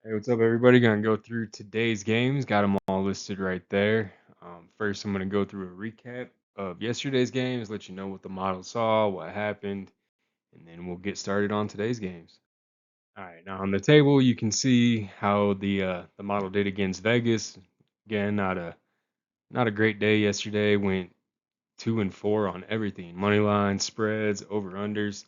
Hey, what's up, everybody? Gonna go through today's games. Got them all listed right there. First, I'm gonna go through a recap of yesterday's games, let you know what the model saw, what happened, and then we'll get started on today's games. All right, now on the table, you can see how the model did against Vegas. Again, not a great day yesterday. Went 2 and 4 on everything: money line, spreads, over unders.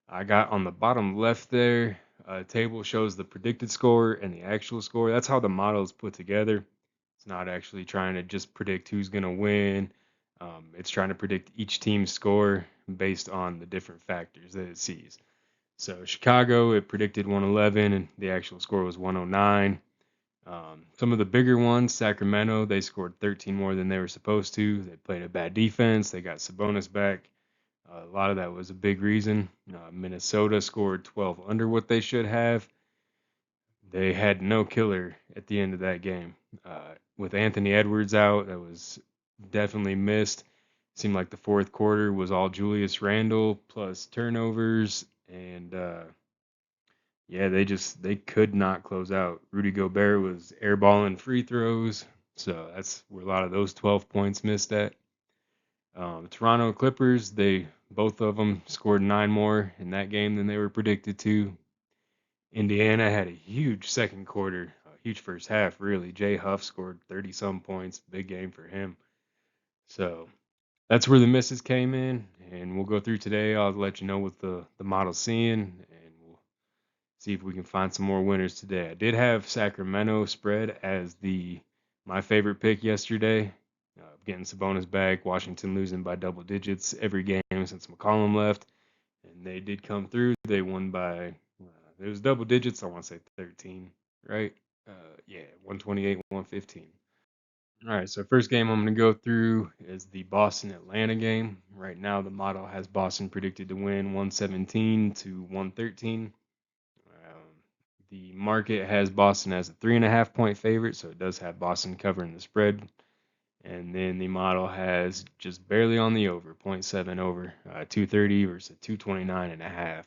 I got on the bottom left there, table shows the predicted score and the actual score. That's how the model is put together. It's not actually trying to just predict who's going to win. It's trying to predict each team's score based on the different factors that it sees. So Chicago, it predicted 111, and the actual score was 109. Some of the bigger ones, Sacramento, they scored 13 more than they were supposed to. They played a bad defense. They got Sabonis back. A lot of that was a big reason. Minnesota scored 12 under what they should have. They had no killer at the end of that game. With Anthony Edwards out, that was definitely missed. Seemed like the fourth quarter was all Julius Randle plus turnovers, and yeah, they could not close out. Rudy Gobert was airballing free throws, so that's where a lot of those 12 points missed at. Toronto Clippers, they both of them scored 9 more in that game than they were predicted to. Indiana had a huge second quarter, a huge first half, really. Jay Huff scored 30 some points, big game for him. So that's where the misses came in, and we'll go through today. I'll let you know what the model's seeing, and we'll see if we can find some more winners today. I did have Sacramento spread as the my favorite pick yesterday. Getting Sabonis back, Washington losing by double digits every game since McCollum left, and they did come through. They won by it was double digits. I want to say 13, right? Yeah, 128, 115. All right, so first game I'm going to go through is the Boston Atlanta game. Right now, the model has Boston predicted to win 117 to 113. Um, the market has Boston as a 3.5 point favorite, so it does have Boston covering the spread. And then the model has just barely on the over, zero point 0.7 over, 230 versus 229.5.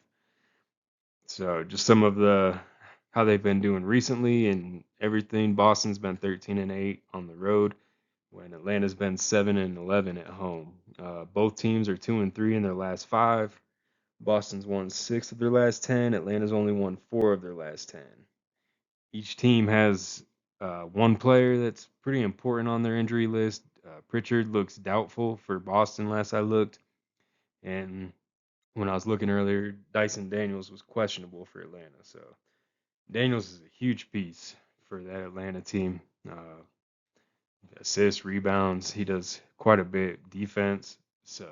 So just some of the how they've been doing recently and everything. Boston's been 13-8 on the road, when Atlanta's been 7-11 at home. Both teams are 2-3 in their last five. Boston's won 6 of their last 10. Atlanta's only won 4 of their last 10. Each team has one player that's pretty important on their injury list. Pritchard looks doubtful for Boston last I looked. And when I was looking earlier, Dyson Daniels was questionable for Atlanta. So Daniels is a huge piece for that Atlanta team. Assists, rebounds, he does quite a bit. Defense. So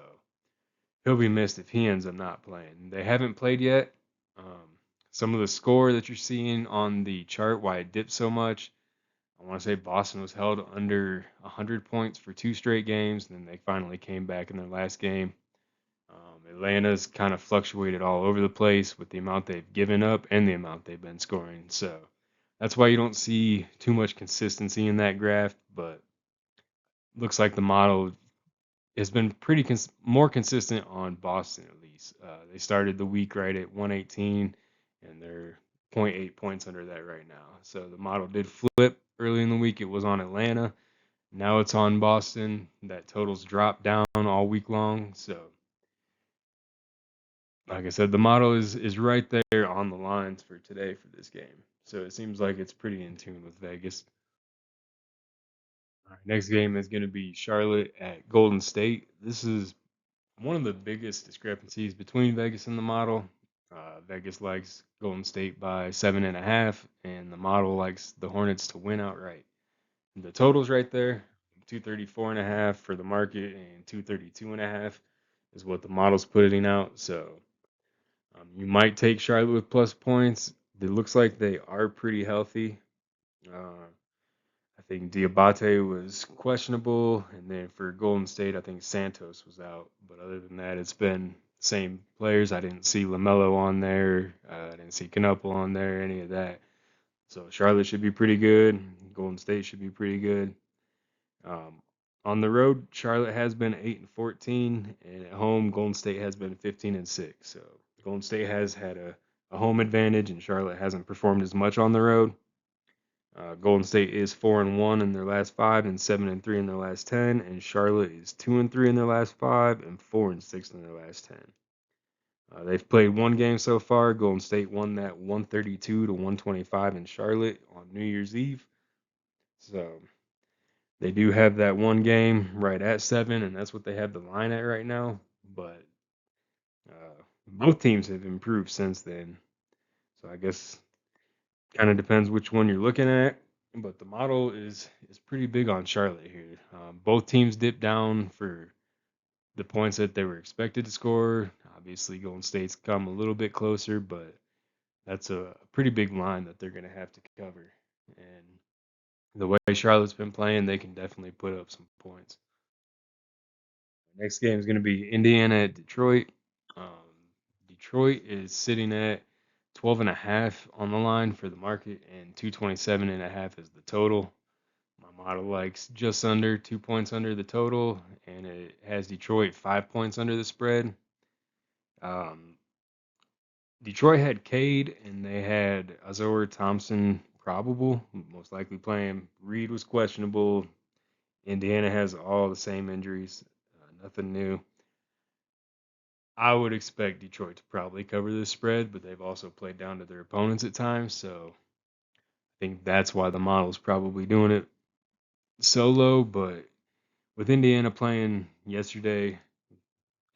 he'll be missed if he ends up not playing. They haven't played yet. Um, some of the score that you're seeing on the chart, why it dipped so much, I want to say Boston was held under 100 points for 2 straight games, and then they finally came back in their last game. Atlanta's kind of fluctuated all over the place with the amount they've given up and the amount they've been scoring. So that's why you don't see too much consistency in that graph, but looks like the model has been pretty more consistent on Boston at least. They started the week right at 118, and they're zero point 0.8 points under that right now. So the model did flip early in the week. It was on Atlanta. Now it's on Boston. That total's dropped down all week long. So, like I said, the model is right there on the lines for today for this game. So it seems like it's pretty in tune with Vegas. All right, next game is going to be Charlotte at Golden State. This is one of the biggest discrepancies between Vegas and the model. Vegas likes Golden State by 7.5, and the model likes the Hornets to win outright. The total's right there, 234.5 for the market and 232.5 is what the model's putting out. So you might take Charlotte with plus points. It looks like they are pretty healthy. Uh, I think Diabate was questionable, and then for Golden State, I think Santos was out. But other than that, it's been same players. I didn't see Lamelo on there. I didn't see Canuple on there. Any of that. So Charlotte should be pretty good. Golden State should be pretty good. Um, on the road, Charlotte has been 8-14, and at home, Golden State has been 15-6. So Golden State has had a home advantage, and Charlotte hasn't performed as much on the road. Golden State is 4-1 in their last five and 7-3 in their last 10, and Charlotte is 2-3 in their last five and 4-6 in their last 10. They've played one game so far. Golden State won that 132 to 125 in Charlotte on New Year's Eve. So they do have that one game right at 7, and that's what they have the line at right now. But both teams have improved since then. So I guess kind of depends which one you're looking at. But the model is pretty big on Charlotte here. Both teams dipped down for the points that they were expected to score. Obviously, Golden State's come a little bit closer, but that's a pretty big line that they're going to have to cover. And the way Charlotte's been playing, they can definitely put up some points. Next game is going to be Indiana at Detroit. Um, Detroit is sitting at 12 and a half on the line for the market, and 227 and a half is the total. My model likes just under 2 points under the total, and it has Detroit 5 points under the spread. Um, Detroit had Cade, and they had Azor Thompson probable, most likely playing. Reed was questionable. Indiana has all the same injuries, nothing new. I would expect Detroit to probably cover this spread, but they've also played down to their opponents at times, so I think that's why the model's probably doing it so low. But with Indiana playing yesterday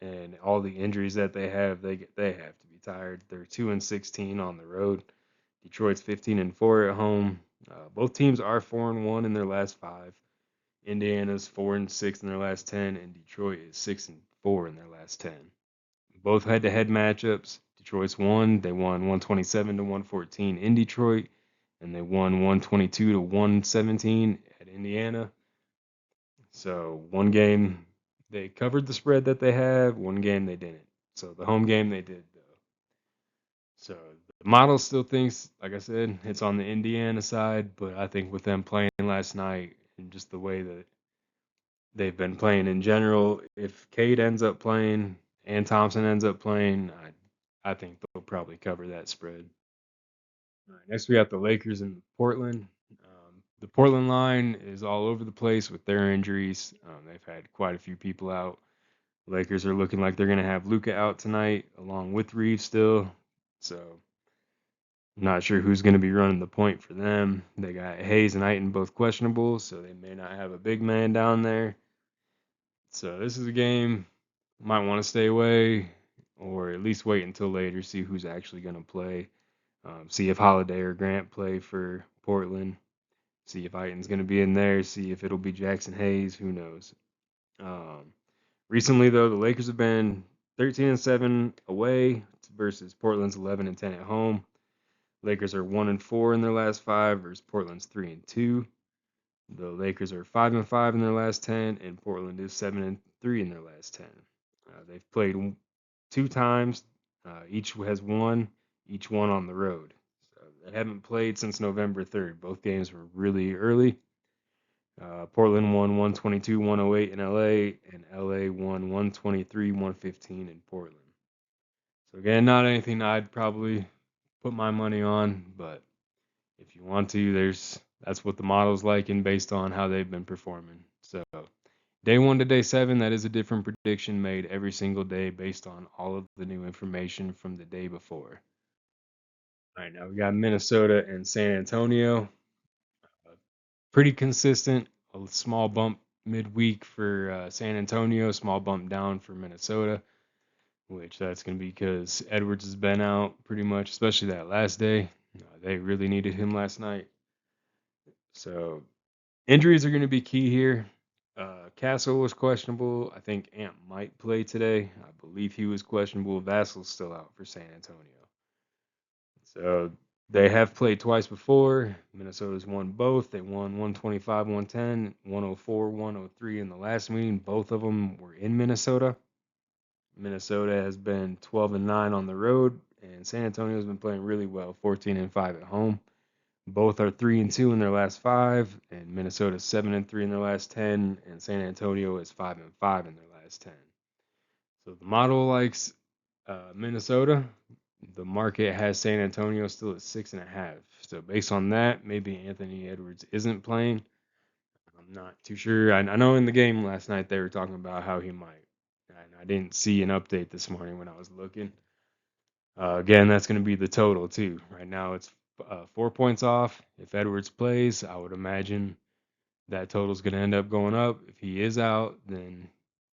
and all the injuries that they have to be tired. They're 2-16 on the road. Detroit's 15-4 at home. Both teams are 4-1 in their last five. Indiana's 4-6 in their last 10, and Detroit is 6-4 in their last 10. Both head-to-head matchups. Detroit's won. They won 127 to 114 in Detroit, and they won 122 to 117 at Indiana. So one game they covered the spread that they have. One game they didn't. So the home game they did though. So the model still thinks, like I said, it's on the Indiana side, but I think with them playing last night and just the way that they've been playing in general, if Cade ends up playing and Thompson ends up playing, I think they'll probably cover that spread. All right, next we got the Lakers and Portland. The Portland line is all over the place with their injuries. They've had quite a few people out. Lakers are looking like they're going to have Luka out tonight, along with Reeves still. So, not sure who's going to be running the point for them. They got Hayes and Aiton both questionable, so they may not have a big man down there. So, this is a game might want to stay away, or at least wait until later, see who's actually going to play. See if Holiday or Grant play for Portland. See if Aiton's going to be in there. See if it'll be Jackson Hayes. Who knows? Um, Recently, though, the Lakers have been 13-7 away versus Portland's 11-10 at home. Lakers are 1-4 in their last five versus Portland's 3-2. The Lakers are 5-5 in their last 10, and Portland is 7-3 in their last 10. They've played two times. Each has won. Each one on the road. So they haven't played since November 3rd. Both games were really early. Portland won 122-108 in LA, and LA won 123-115 in Portland. So again, not anything I'd probably put my money on, but if you want to, that's what the model's like and based on how they've been performing. So day 1 to day 7, that is a different prediction made every single day based on all of the new information from the day before. All right, now we got Minnesota and San Antonio. Pretty consistent. A small bump midweek for San Antonio, small bump down for Minnesota, which that's going to be because Edwards has been out pretty much, especially that last day. They really needed him last night. So injuries are going to be key here. Castle was questionable. I think Ant might play today. I believe he was questionable. Vassel's still out for San Antonio. So they have played twice before. Minnesota's won both. They won 125, 110, 104, 103 in the last meeting. Both of them were in Minnesota. Minnesota has been 12-9 on the road, and San Antonio has been playing really well, 14-5 at home. Both are 3-2 in their last five, and Minnesota's 7-3 in their last 10, and San Antonio is 5-5 in their last 10. So the model likes Minnesota. The market has San Antonio still at 6.5. So based on that, maybe Anthony Edwards isn't playing. I'm not too sure. I know in the game last night they were talking about how he might, and I didn't see an update this morning when I was looking. Again, that's going to be the total too. Right now it's 4 points off. If Edwards plays, I would imagine that total's going to end up going up. If he is out, then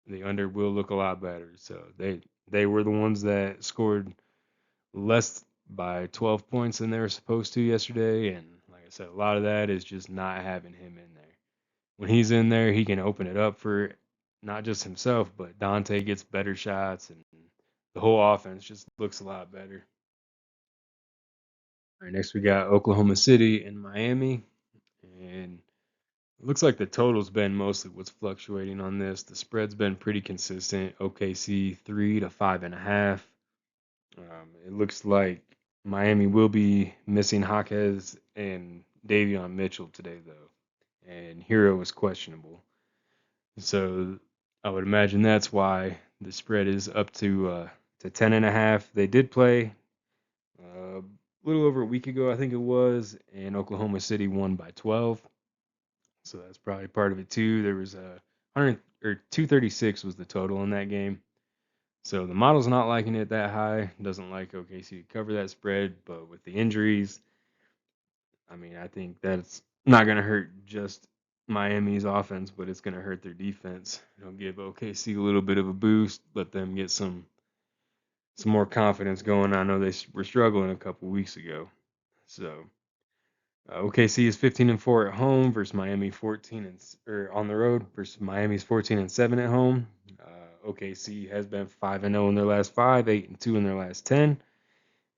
the under will look a lot better. So they were the ones that scored less by 12 points than they were supposed to yesterday, and like I said, a lot of that is just not having him in there. When he's in there, he can open it up for not just himself, but Dante gets better shots, and the whole offense just looks a lot better. All right, next we got Oklahoma City and Miami, and it looks like the total's been mostly what's fluctuating on this. The spread's been pretty consistent. OKC 3 to 5.5. It looks like Miami will be missing Jaquez and Davion Mitchell today, though, and Hero is questionable. So I would imagine that's why the spread is up to 10.5. They did play a little over a week ago, I think it was, and Oklahoma City won by 12. So that's probably part of it too. There was a 100 or 236 was the total in that game. So the model's not liking it that high. Doesn't like OKC to cover that spread, but with the injuries, I mean, I think that's not going to hurt just Miami's offense, but it's going to hurt their defense. It'll give OKC a little bit of a boost, let them get some more confidence going. I know they were struggling a couple weeks ago. So OKC is 15-4 at home versus Miami 14 and or on the road versus Miami's 14-7 at home. OKC has been 5-0 in their last 5, 8-2 in their last 10,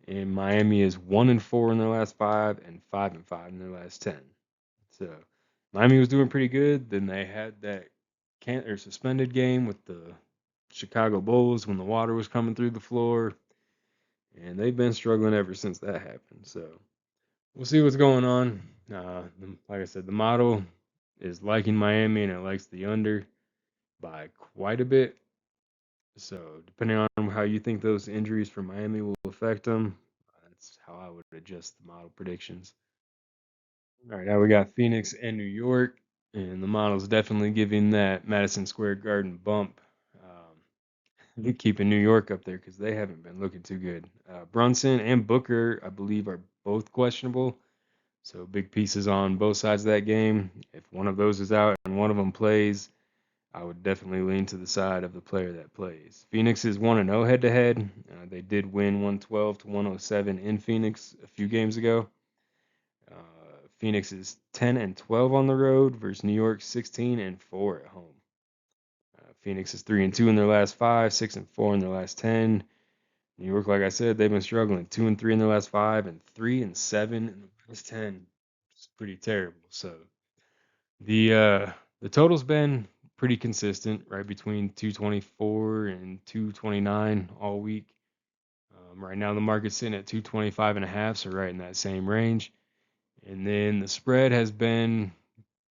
and Miami is 1-4 in their last 5 and 5-5 in their last 10. So Miami was doing pretty good. Then they had that can't or suspended game with the Chicago Bulls when the water was coming through the floor, and they've been struggling ever since that happened. So we'll see what's going on. Like I said, the model is liking Miami and it likes the under by quite a bit. So depending on how you think those injuries for Miami will affect them, that's how I would adjust the model predictions. All right, now we got Phoenix and New York, and the model's definitely giving that Madison Square Garden bump. Keeping New York up there because they haven't been looking too good. Brunson and Booker, I believe, are both questionable. So big pieces on both sides of that game. If one of those is out and one of them plays, I would definitely lean to the side of the player that plays. Phoenix is 1-0 head to head. They did win 112 to 107 in Phoenix a few games ago. Phoenix is 10-12 on the road versus New York 16-4 at home. Phoenix is 3-2 in their last 5, 6-4 in their last 10. New York, like I said, they've been struggling. 2-3 in their last 5 and 3-7 in the last 10. It's pretty terrible. So the total's been pretty consistent, right between 224 and 229 all week. Right now the market's sitting at 225.5, so right in that same range. And then the spread has been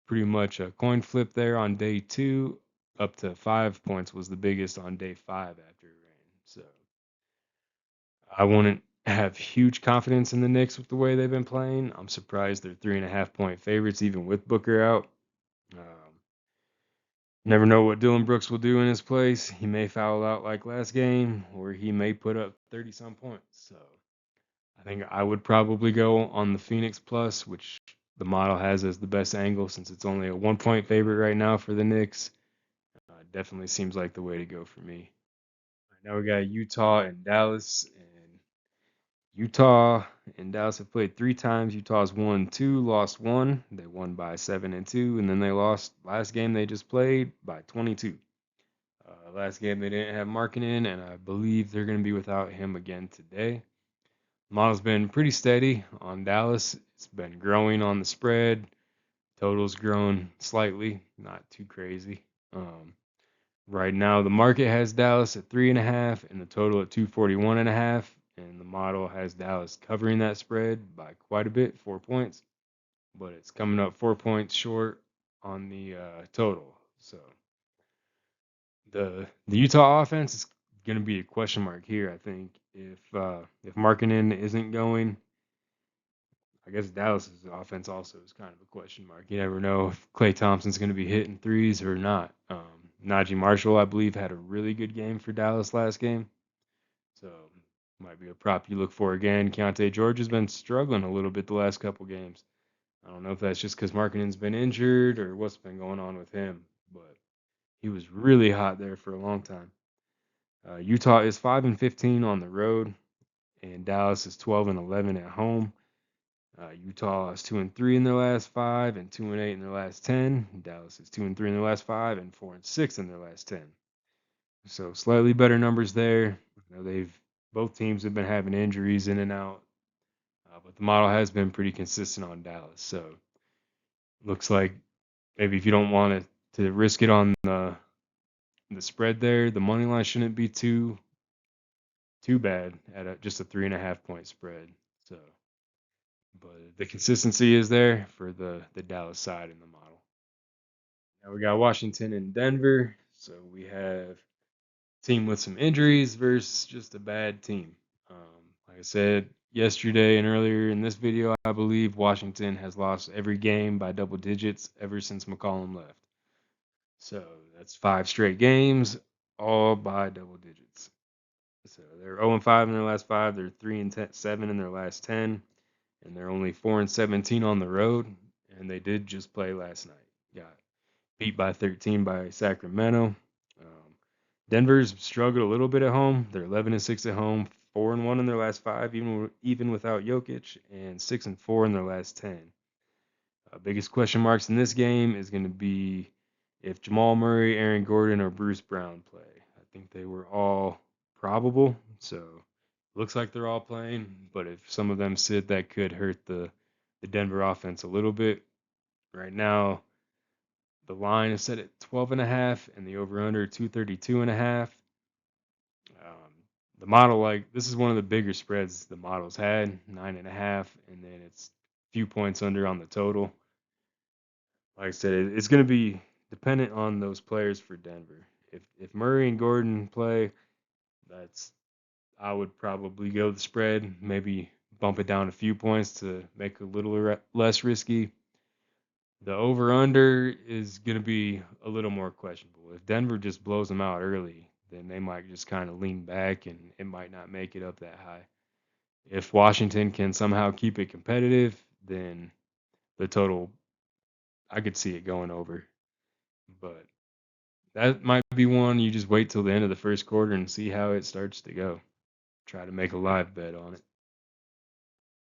pretty much a coin flip there on day 2. Up to 5 points was the biggest on day 5 after it ran. So I wouldn't have huge confidence in the Knicks with the way they've been playing. I'm surprised they're 3.5 point favorites even with Booker out. Never know what Dylan Brooks will do in his place. He may foul out like last game, or he may put up 30 some points. So I think I would probably go on the Phoenix plus, which the model has as the best angle since it's only a 1 point favorite right now for the Knicks. Definitely seems like the way to go for me. Now we got Utah and Dallas, and Utah and Dallas have played 3 times. Utah's won 2, lost 1. They won by 7-2, and then they lost last game they just played by 22. Last game they didn't have Markkanen, and I believe they're going to be without him again today. Model's been pretty steady on Dallas. It's been growing on the spread. Total's grown slightly, not too crazy. Right now, the market has Dallas at 3.5 and the total at 241.5, and the model has Dallas covering that spread by quite a bit, 4 points, but it's coming up 4 points short on the total. So the Utah offense is going to be a question mark here. I think if Markkanen isn't going, I guess Dallas's offense also is kind of a question mark. You never know if Klay Thompson's going to be hitting threes or not. Najee Marshall, I believe, had a really good game for Dallas last game, so might be a prop you look for again. Keontae George has been struggling a little bit the last couple games. I don't know if that's just because Markkanen's been injured or what's been going on with him, but he was really hot there for a long time. Utah is 5-15 on the road, and Dallas is 12-11 at home. Utah is 2-3 in their last five and 2-8 in their last 10. Dallas is 2-3 in their last five and 4-6 in their last 10. So slightly better numbers there. They've both teams have been having injuries in and out, but the model has been pretty consistent on Dallas. So looks like maybe if you don't want to risk it on the spread there, the money line shouldn't be too bad at just a 3.5 point spread. So, but the consistency is there for the Dallas side in the model. Now we got Washington and Denver. So we have a team with some injuries versus just a bad team. Like I said yesterday and earlier in this video, I believe Washington has lost every game by double digits ever since McCollum left. So that's 5 straight games, all by double digits. So they're 0-5 in their last five. They're 3-7 in their last 10, and they're only 4-17 on the road. And they did just play last night. Got beat by 13 by Sacramento. Denver's struggled a little bit at home. They're 11-6 at home, 4-1 in their last five, even without Jokic, and 6-4 in their last 10. Biggest question marks in this game is going to be if Jamal Murray, Aaron Gordon, or Bruce Brown play. I think they were all probable, so looks like they're all playing. But if some of them sit, that could hurt the Denver offense a little bit. Right now, the line is set at 12.5, and the over/under 232.5. The model, like this is one of the bigger spreads the model's had, 9.5, and then it's a few points under on the total. Like I said, it's going to be dependent on those players for Denver. If Murray and Gordon play, that's I would probably go the spread, maybe bump it down a few points to make it a little less risky. The over under is going to be a little more questionable. If Denver just blows them out early, then they might just kind of lean back and it might not make it up that high. If Washington can somehow keep it competitive, then the total, I could see it going over. But that might be one you just wait till the end of the first quarter and see how it starts to go. Try to make a live bet on it.